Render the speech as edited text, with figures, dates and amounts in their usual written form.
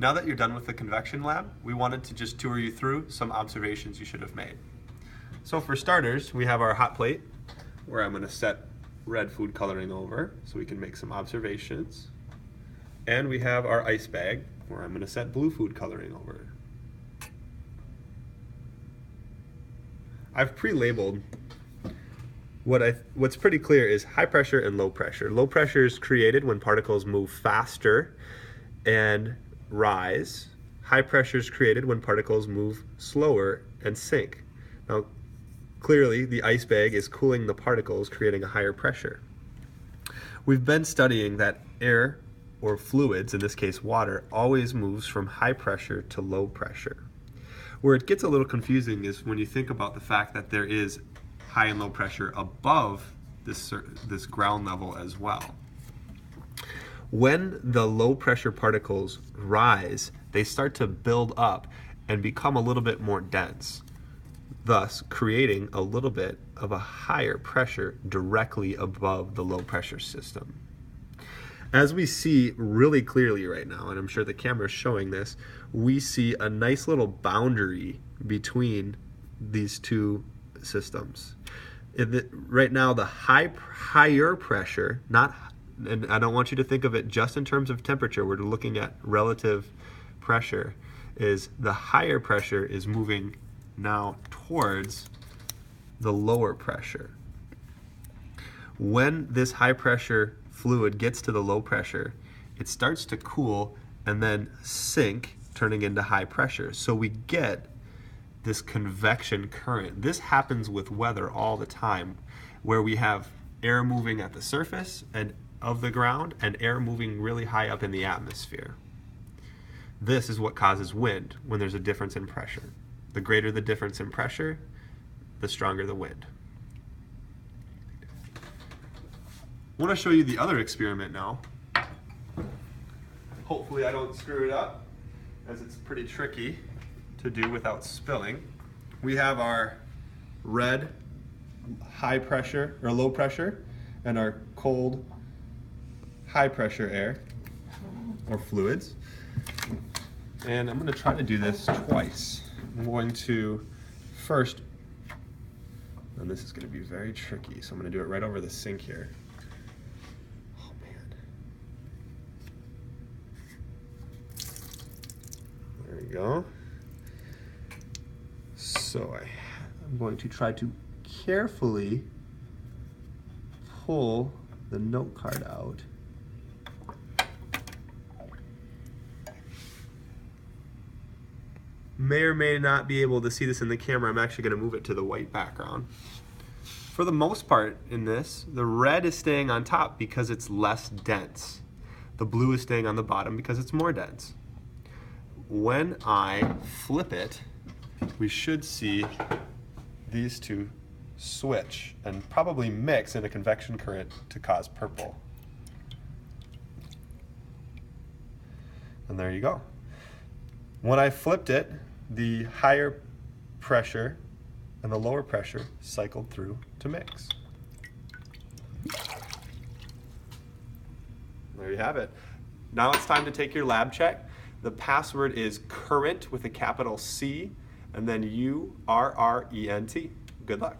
Now that you're done with the convection lab, we wanted to just tour you through some observations you should have made. So for starters, we have our hot plate, where I'm going to set red food coloring over so we can make some observations. And we have our ice bag, where I'm going to set blue food coloring over. I've pre-labeled what's pretty clear is high pressure and low pressure. Low pressure is created when particles move faster and rise. High pressure is created when particles move slower and sink. Now, clearly, the ice bag is cooling the particles, creating a higher pressure. We've been studying that air or fluids, in this case water, always moves from high pressure to low pressure. Where it gets a little confusing is when you think about the fact that there is high and low pressure above this ground level as well. When the low pressure particles rise, they start to build up and become a little bit more dense, thus creating a little bit of a higher pressure directly above the low pressure system. As we see really clearly right now, and I'm sure the camera is showing this, we see a nice little boundary between these two systems. Right now, the higher pressure, and I don't want you to think of it just in terms of temperature, we're looking at relative pressure, is the higher pressure is moving now towards the lower pressure. When this high pressure fluid gets to the low pressure, it starts to cool and then sink, turning into high pressure. So we get this convection current. This happens with weather all the time, where we have air moving at the surface and of the ground and air moving really high up in the atmosphere. This is what causes wind when there's a difference in pressure. The greater the difference in pressure, the stronger the wind. I want to show you the other experiment now. Hopefully I don't screw it up, as it's pretty tricky to do without spilling. We have our red high pressure or low pressure and our cold high pressure air or fluids. And I'm going to try to do this twice. I'm going to first, and this is going to be very tricky, so I'm going to do it right over the sink here. Oh man. There we go. So I'm going to try to carefully pull the note card out. May or may not be able to see this in the camera. I'm actually going to move it to the white background. For the most part in this, the red is staying on top because it's less dense. The blue is staying on the bottom because it's more dense. When I flip it, we should see these two switch and probably mix in a convection current to cause purple. And there you go. When I flipped it, the higher pressure and the lower pressure cycled through to mix. There you have it. Now it's time to take your lab check. The password is current with a capital C and then URRENT. Good luck.